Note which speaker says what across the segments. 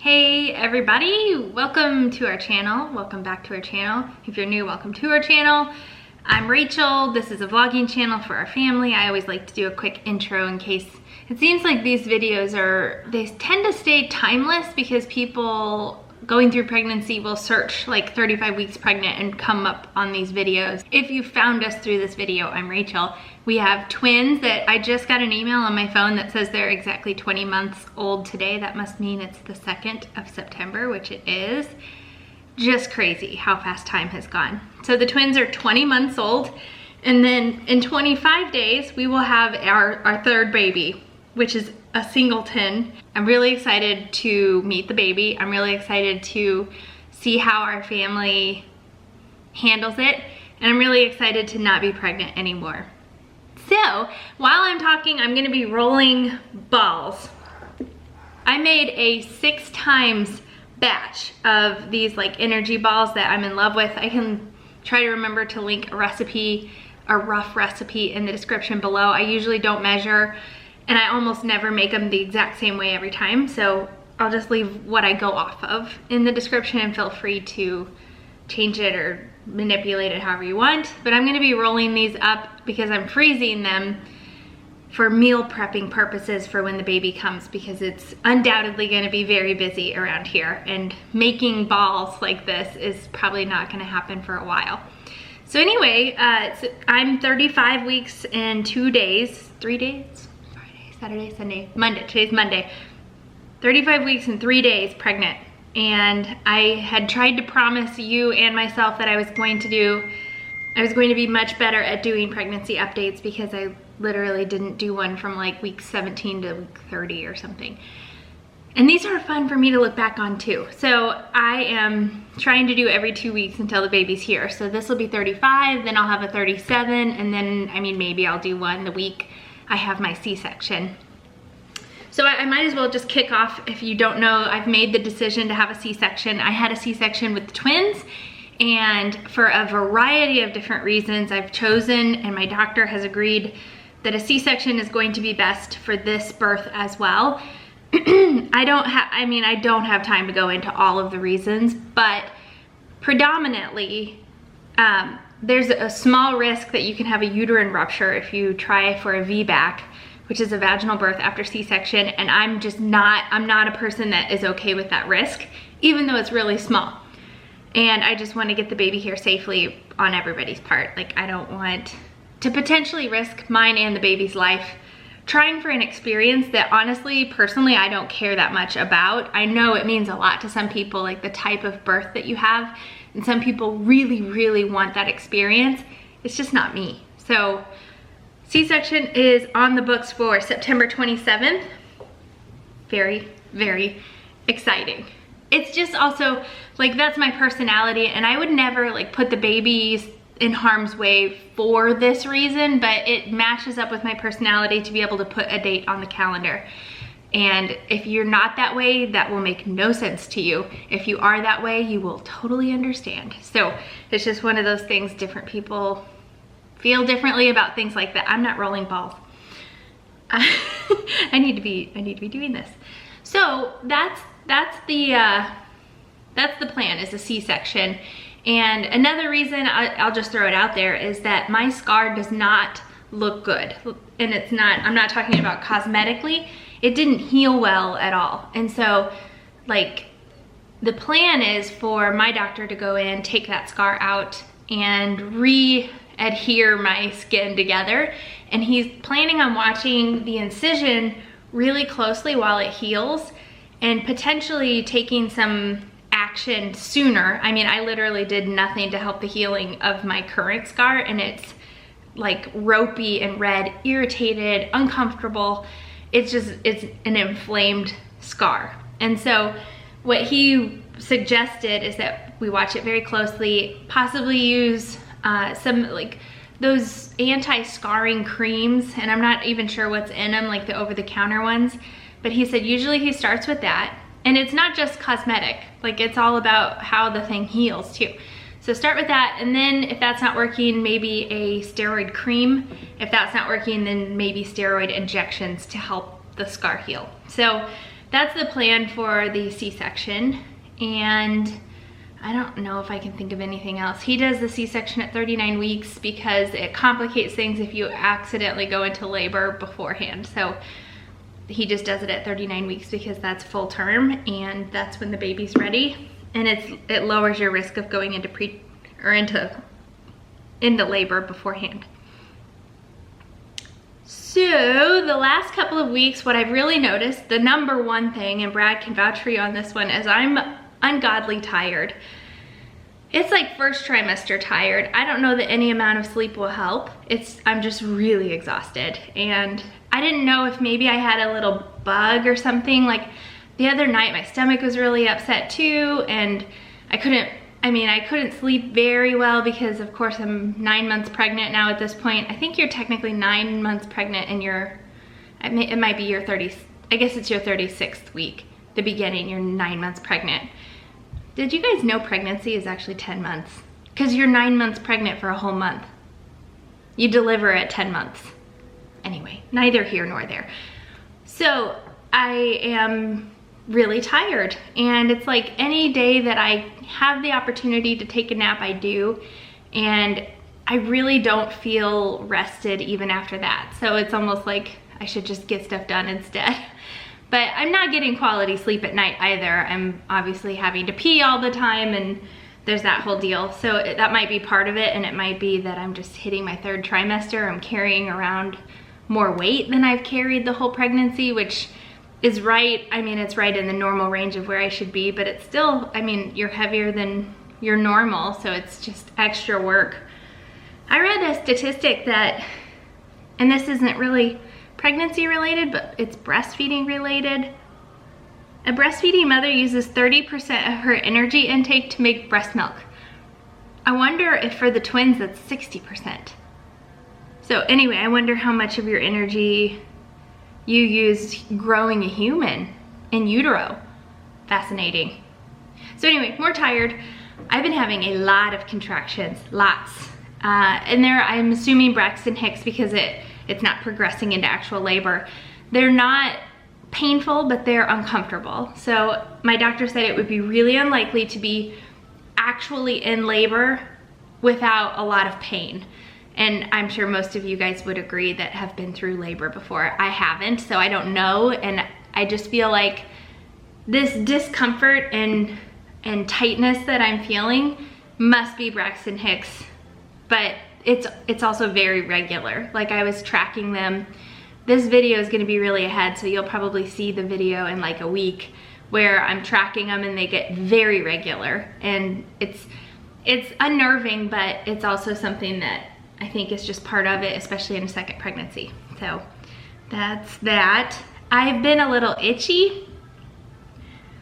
Speaker 1: Hey everybody, welcome to our channel. Welcome back to our channel. If you're new, welcome to our channel. I'm Rachel. This is a vlogging channel for our family. I always like to do a quick intro in case it seems like these videos they tend to stay timeless because people going through pregnancy will search like 35 weeks pregnant and come up on these videos. If you found us through this video, I'm Rachel. We have twins that I just got an email on my phone that says they're exactly 20 months old today. That must mean it's the 2nd of September, which it is. Just crazy how fast time has gone. So the twins are 20 months old, and then in 25 days, we will have our third baby, which is a singleton. I'm really excited to meet the baby. I'm really excited to see how our family handles it. And I'm really excited to not be pregnant anymore. So while I'm talking, I'm gonna be rolling balls. I made a 6 times batch of these like energy balls that I'm in love with. I can try to remember to link a recipe, a rough recipe in the description below. I usually don't measure, and I almost never make them the exact same way every time. So I'll just leave what I go off of in the description and feel free to change it or manipulate it however you want. But I'm gonna be rolling these up because I'm freezing them for meal prepping purposes for when the baby comes, because it's undoubtedly gonna be very busy around here, and making balls like this is probably not gonna happen for a while. So anyway, I'm 35 weeks and 2 days, 3 days? Saturday, Sunday, Monday. Today's Monday. 35 weeks and 3 days pregnant. And I had tried to promise you and myself that I was going to be much better at doing pregnancy updates, because I literally didn't do one from like week 17 to week 30 or something. And these are fun for me to look back on too. So I am trying to do every 2 weeks until the baby's here. So this will be 35, then I'll have a 37, and then, I mean, maybe I'll do one the week I have my C-section. So I might as well just kick off. If you don't know, I've made the decision to have a C-section. I had a C-section with the twins, and for a variety of different reasons, I've chosen, and my doctor has agreed, that a C-section is going to be best for this birth as well. I don't have time to go into all of the reasons, but predominantly, there's a small risk that you can have a uterine rupture if you try for a VBAC, which is a vaginal birth after C-section, and I'm not a person that is okay with that risk, even though it's really small. And I just want to get the baby here safely on everybody's part. Like, I don't want to potentially risk mine and the baby's life trying for an experience that honestly, personally, I don't care that much about. I know it means a lot to some people, like the type of birth that you have, and some people really, really want that experience. It's just not me. So C-section is on the books for September 27th. Very, very exciting. It's just also, like, that's my personality, and I would never like put the babies in harm's way for this reason, but it matches up with my personality to be able to put a date on the calendar. And if you're not that way, that will make no sense to you. If you are that way, you will totally understand. So it's just one of those things. Different people feel differently about things like that. I'm not rolling balls. I need to be doing this. So that's the plan, is a C-section. And another reason, I'll just throw it out there, is that my scar does not look good. And I'm not talking about cosmetically. It didn't heal well at all. And so, like, the plan is for my doctor to go in, take that scar out, and re-adhere my skin together. And he's planning on watching the incision really closely while it heals, and potentially taking some action sooner. I mean, I literally did nothing to help the healing of my current scar, and it's like ropey and red, irritated, uncomfortable. It's an inflamed scar. And so what he suggested is that we watch it very closely, possibly use some like those anti-scarring creams, and I'm not even sure what's in them, like the over-the-counter ones, but he said usually he starts with that. And it's not just cosmetic, like it's all about how the thing heals too. So start with that, and then if that's not working, maybe a steroid cream. If that's not working, then maybe steroid injections to help the scar heal. So that's the plan for the C-section. And I don't know if I can think of anything else. He does the C-section at 39 weeks because it complicates things if you accidentally go into labor beforehand. So he just does it at 39 weeks because that's full term and that's when the baby's ready. And it lowers your risk of going into into labor beforehand. So the last couple of weeks, what I've really noticed, the number one thing, and Brad can vouch for you on this one, is I'm ungodly tired. It's like first trimester tired. I don't know that any amount of sleep will help. I'm just really exhausted. And I didn't know if maybe I had a little bug or something. Like the other night, my stomach was really upset too, and I couldn't sleep very well because of course I'm 9 months pregnant now at this point. I think you're technically 9 months pregnant and it might be your 30, I guess it's your 36th week. The beginning, you're 9 months pregnant. Did you guys know pregnancy is actually 10 months? Because you're 9 months pregnant for a whole month. You deliver at 10 months. Anyway, neither here nor there. So I am really tired, and it's like any day that I have the opportunity to take a nap, I do, and I really don't feel rested even after that. So it's almost like I should just get stuff done instead. But I'm not getting quality sleep at night either. I'm obviously having to pee all the time, and there's that whole deal. So that might be part of it, and it might be that I'm just hitting my 3rd trimester. I'm carrying around more weight than I've carried the whole pregnancy, which is right. I mean, it's right in the normal range of where I should be, but it's still, I mean, you're heavier than your normal, so it's just extra work. I read a statistic that, and this isn't really pregnancy related, but it's breastfeeding related. A breastfeeding mother uses 30% of her energy intake to make breast milk. I wonder if for the twins that's 60%. So anyway, I wonder how much of your energy you use growing a human in utero. Fascinating. So anyway, more tired. I've been having a lot of contractions, lots. And I'm assuming Braxton Hicks because it's not progressing into actual labor. They're not painful, but they're uncomfortable. So my doctor said it would be really unlikely to be actually in labor without a lot of pain. And I'm sure most of you guys would agree that have been through labor before. I haven't, so I don't know. And I just feel like this discomfort and tightness that I'm feeling must be Braxton Hicks, but it's also very regular. Like I was tracking them. This video is gonna be really ahead, so you'll probably see the video in like a week where I'm tracking them and they get very regular. And it's unnerving, but it's also something that I think is just part of it, especially in a second pregnancy. So that's that. I've been a little itchy.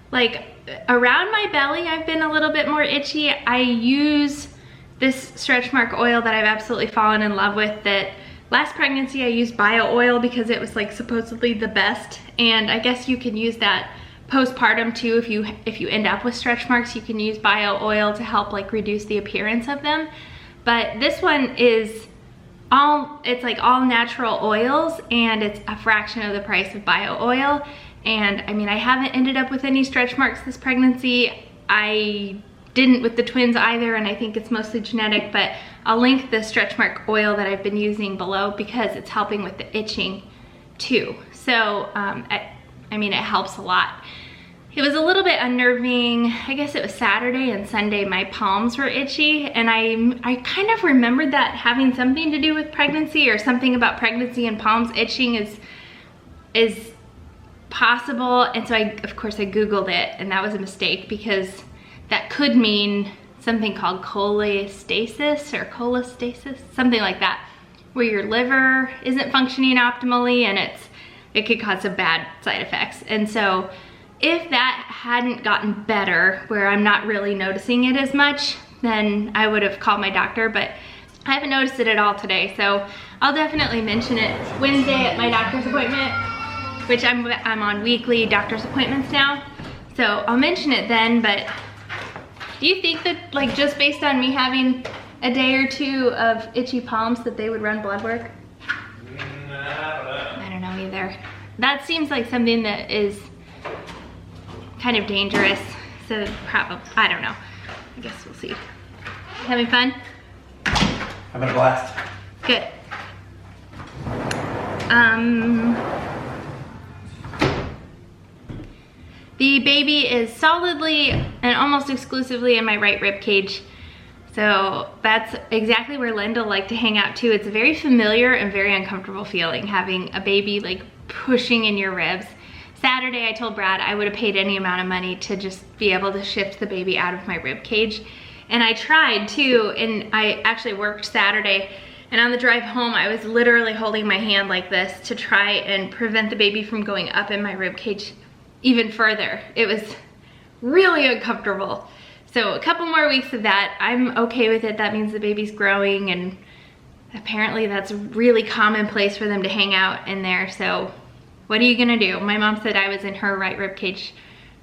Speaker 1: Like around my belly, I've been a little bit more itchy. I use this stretch mark oil that I've absolutely fallen in love with. That last pregnancy I used bio oil because it was like supposedly the best. And I guess you can use that postpartum too. If you end up with stretch marks, you can use bio oil to help like reduce the appearance of them. But this one is it's like all natural oils, and it's a fraction of the price of bio oil. And I mean, I haven't ended up with any stretch marks this pregnancy. I didn't with the twins either, and I think it's mostly genetic, but I'll link the stretch mark oil that I've been using below because it's helping with the itching too. So, I mean, it helps a lot. It was a little bit unnerving. I guess it was Saturday and Sunday, my palms were itchy, and I kind of remembered that having something to do with pregnancy, or something about pregnancy and palms itching is possible. And so of course I Googled it, and that was a mistake because that could mean something called cholestasis or cholestasis, something like that, where your liver isn't functioning optimally and it could cause some bad side effects. And so if that hadn't gotten better, where I'm not really noticing it as much, then I would have called my doctor, but I haven't noticed it at all today. So I'll definitely mention it Wednesday at my doctor's appointment, which I'm on weekly doctor's appointments now. So I'll mention it then. But do you think that, like, just based on me having a day or two of itchy palms, that they would run blood work? I don't know either. That seems like something that is kind of dangerous. So probably, I don't know. I guess we'll see. Having fun?
Speaker 2: Having a blast.
Speaker 1: Good. The baby is solidly and almost exclusively in my right rib cage. So that's exactly where Linda liked to hang out too. It's a very familiar and very uncomfortable feeling having a baby like pushing in your ribs. Saturday I told Brad I would have paid any amount of money to just be able to shift the baby out of my rib cage. And I tried too, and I actually worked Saturday, and on the drive home I was literally holding my hand like this to try and prevent the baby from going up in my rib cage even further. It was really uncomfortable. So a couple more weeks of that, I'm okay with it. That means the baby's growing, and apparently that's really commonplace for them to hang out in there. So what are you gonna do? My mom said I was in her right rib cage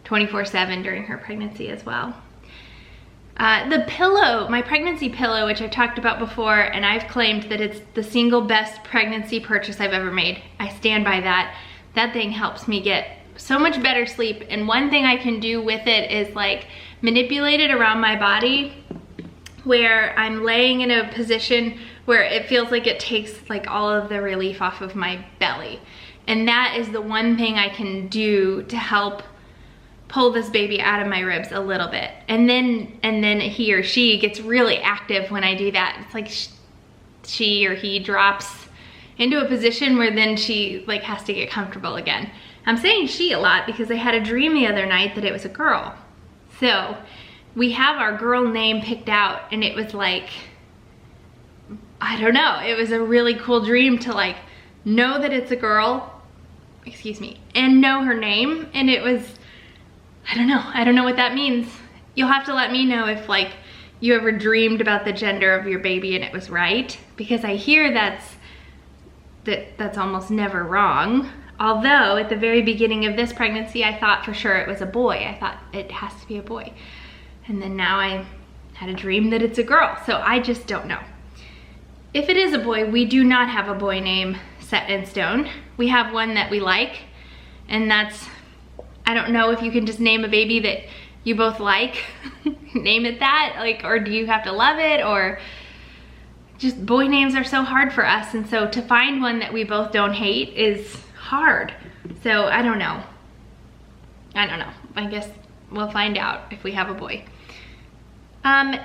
Speaker 1: 24/7 during her pregnancy as well. The pillow, my pregnancy pillow, which I've talked about before, and I've claimed that it's the single best pregnancy purchase I've ever made. I stand by that. That thing helps me get so much better sleep, and one thing I can do with it is like manipulate it around my body where I'm laying in a position where it feels like it takes like all of the relief off of my belly. And that is the one thing I can do to help pull this baby out of my ribs a little bit. And then he or she gets really active when I do that. It's like she or he drops into a position where then she like has to get comfortable again. I'm saying she a lot because I had a dream the other night that it was a girl. So we have our girl name picked out, and it was like, I don't know, it was a really cool dream to like know that it's a girl, excuse me, and know her name. And it was, I don't know what that means. You'll have to let me know if like you ever dreamed about the gender of your baby and it was right, because I hear that's almost never wrong. Although at the very beginning of this pregnancy, I thought for sure it was a boy. I thought it has to be a boy. And then now I had a dream that it's a girl. So I just don't know. If it is a boy, we do not have a boy name set in stone. We have one that we like, and that's, I don't know if you can just name a baby that you both like, name it that, like, or do you have to love it, or just boy names are so hard for us. And so to find one that we both don't hate is hard. So I don't know. I guess we'll find out if we have a boy. And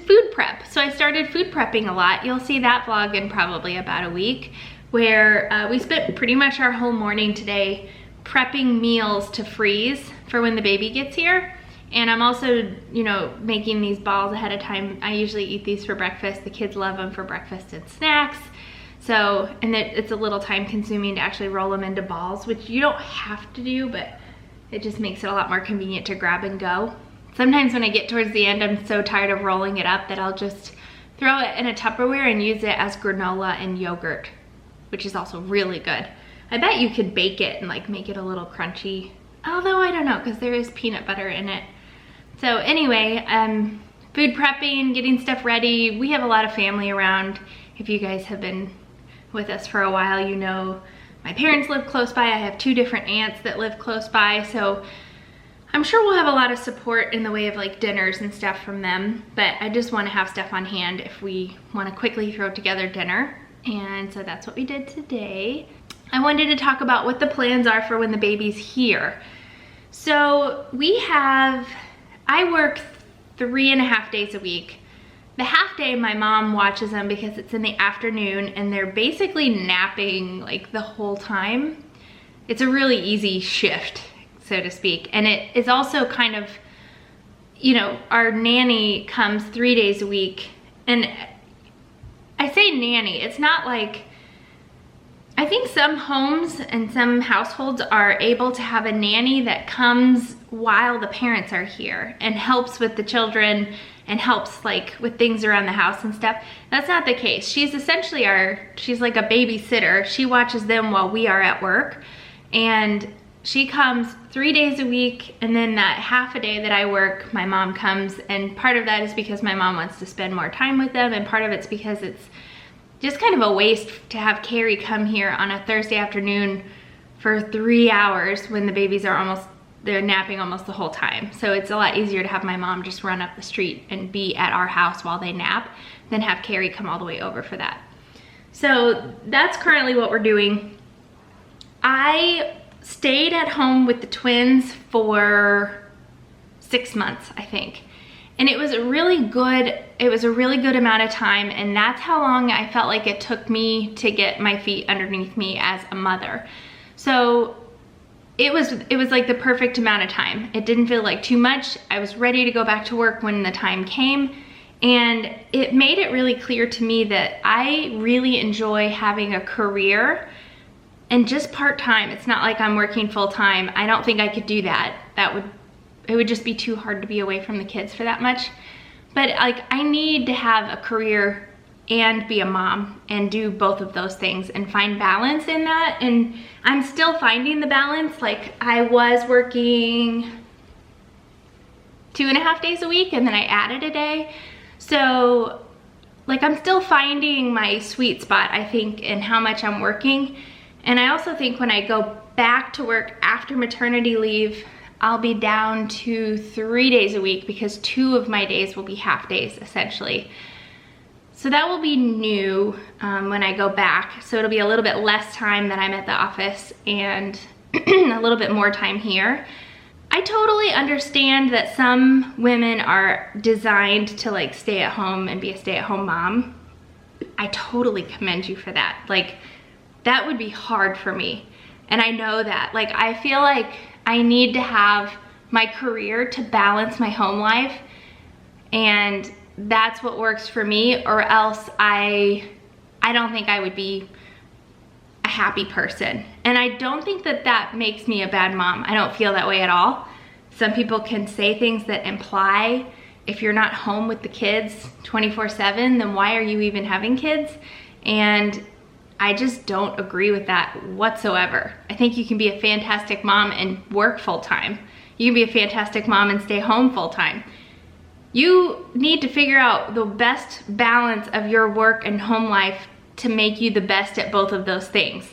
Speaker 1: food prep. So I started food prepping a lot. You'll see that vlog in probably about a week, where we spent pretty much our whole morning today prepping meals to freeze for when the baby gets here. And I'm also, you know, making these balls ahead of time. I usually eat these for breakfast. The kids love them for breakfast and snacks. So, and it's a little time consuming to actually roll them into balls, which you don't have to do, but it just makes it a lot more convenient to grab and go. Sometimes when I get towards the end, I'm so tired of rolling it up that I'll just throw it in a Tupperware and use it as granola and yogurt, which is also really good. I bet you could bake it and like make it a little crunchy, although I don't know, because there is peanut butter in it. So anyway, food prepping, getting stuff ready. We have a lot of family around. If you guys have been with us for a while, you know my parents live close by. I have 2 different aunts that live close by, so I'm sure we'll have a lot of support in the way of like dinners and stuff from them, but I just want to have stuff on hand if we want to quickly throw together dinner. And so that's what we did today. I wanted to talk about what the plans are for when the baby's here. So I work 3.5 days a week. The half day, my mom watches them because it's in the afternoon and they're basically napping like the whole time. It's a really easy shift, so to speak. And it is also kind of, you know, our nanny comes 3 days a week. And I say nanny, it's not like, I think some homes and some households are able to have a nanny that comes while the parents are here and helps with the children and helps like with things around the house and stuff. That's not the case. She's essentially she's like a babysitter. She watches them while we are at work, and she comes 3 days a week, and then that half a day that I work, my mom comes, and part of that is because my mom wants to spend more time with them, and part of it's because it's just kind of a waste to have Carrie come here on a Thursday afternoon for 3 hours when the babies are they're napping almost the whole time. So it's a lot easier to have my mom just run up the street and be at our house while they nap than have Carrie come all the way over for that. So that's currently what we're doing. I stayed at home with the twins for 6 months, I think. And it was a really good amount of time, and that's how long I felt like it took me to get my feet underneath me as a mother. So it was like the perfect amount of time. It didn't feel like too much. I was ready to go back to work when the time came, and it made it really clear to me that I really enjoy having a career, and just part-time. It's not like I'm working full-time. I don't think I could do that. It would just be too hard to be away from the kids for that much. But like, I need to have a career and be a mom and do both of those things and find balance in that. And I'm still finding the balance. Like, I was working 2.5 days a week, and then I added a day. So like, I'm still finding my sweet spot, I think, in how much I'm working. And I also think when I go back to work after maternity leave, I'll be down to 3 days a week, because 2 of my days will be half days essentially. So that will be new when I go back. So it'll be a little bit less time that I'm at the office and a little bit more time here. I totally understand that some women are designed to like stay at home and be a stay-at-home mom. I totally commend you for that. Like, that would be hard for me. And I know that. Like, I feel like I need to have my career to balance my home life, and that's what works for me, or else I don't think I would be a happy person. And I don't think that that makes me a bad mom. I don't feel that way at all. Some people can say things that imply if you're not home with the kids 24/7, then why are you even having kids? And I just don't agree with that whatsoever. I think you can be a fantastic mom and work full-time. You can be a fantastic mom and stay home full-time. You need to figure out the best balance of your work and home life to make you the best at both of those things.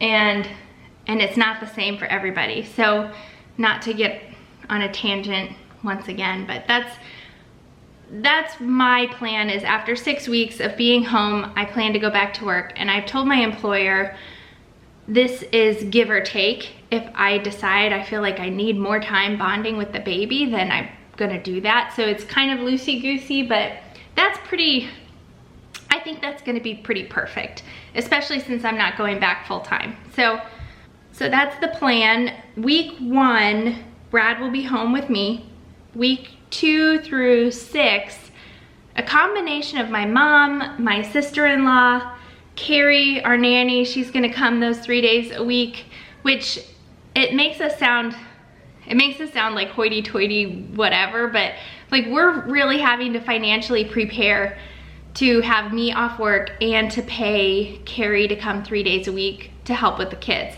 Speaker 1: And it's not the same for everybody. So, not to get on a tangent once again, but that's my plan. Is after 6 weeks of being home, I plan to go back to work. And I've told my employer this is give or take. If I decide I feel like I need more time bonding with the baby, then I'm gonna do that. So it's kind of loosey-goosey, but I think that's gonna be pretty perfect, especially since I'm not going back full time. So that's the plan. Week 1, Brad will be home with me. Week 2 through 6, a combination of my mom, my sister-in-law, Carrie, our nanny, she's gonna come those 3 days a week, which it makes us sound like hoity-toity whatever, but like, we're really having to financially prepare to have me off work and to pay Carrie to come 3 days a week to help with the kids.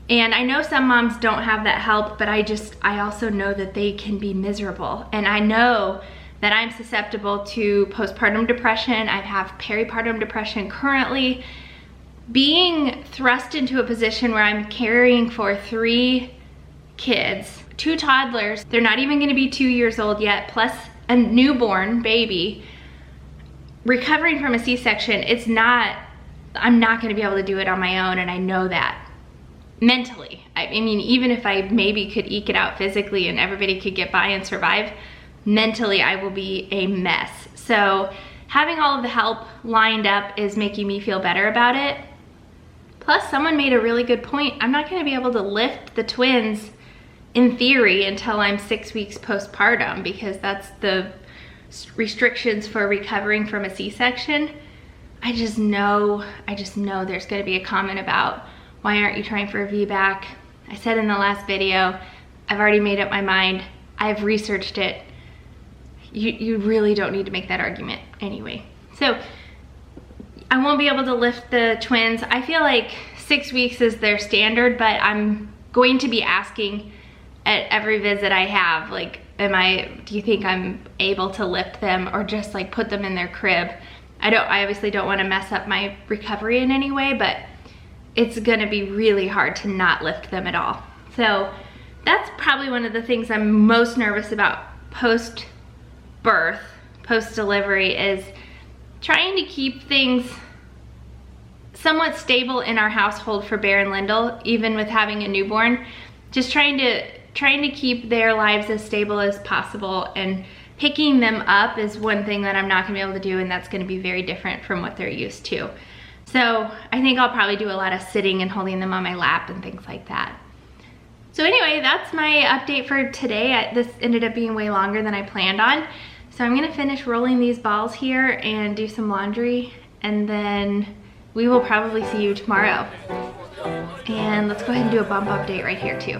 Speaker 1: And I know some moms don't have that help, but I also know that they can be miserable. And I know that I'm susceptible to postpartum depression. I have peripartum depression currently. Being thrust into a position where I'm caring for 3 kids, 2 toddlers, they're not even gonna be 2 years old yet, plus a newborn baby, recovering from a C-section, I'm not gonna be able to do it on my own, and I know that. Mentally, I mean, even if I maybe could eke it out physically and everybody could get by and survive, mentally I will be a mess. So having all of the help lined up is making me feel better about it. Plus, someone made a really good point. I'm not gonna be able to lift the twins in theory until I'm 6 weeks postpartum, because that's the restrictions for recovering from a C-section. I just know there's gonna be a comment about, why aren't you trying for a VBAC? I said in the last video, I've already made up my mind. I've researched it. You really don't need to make that argument anyway. So I won't be able to lift the twins. I feel like 6 weeks is their standard, but I'm going to be asking at every visit I have, like, do you think I'm able to lift them, or just like put them in their crib? I obviously don't want to mess up my recovery in any way, but it's gonna be really hard to not lift them at all. So that's probably one of the things I'm most nervous about post-birth, post-delivery, is trying to keep things somewhat stable in our household for Bear and Lyndall, even with having a newborn. Just trying to keep their lives as stable as possible, and picking them up is one thing that I'm not gonna be able to do, and that's gonna be very different from what they're used to. So I think I'll probably do a lot of sitting and holding them on my lap and things like that. So anyway, that's my update for today. This ended up being way longer than I planned on. So I'm gonna finish rolling these balls here and do some laundry, and then we will probably see you tomorrow. And let's go ahead and do a bump update right here too.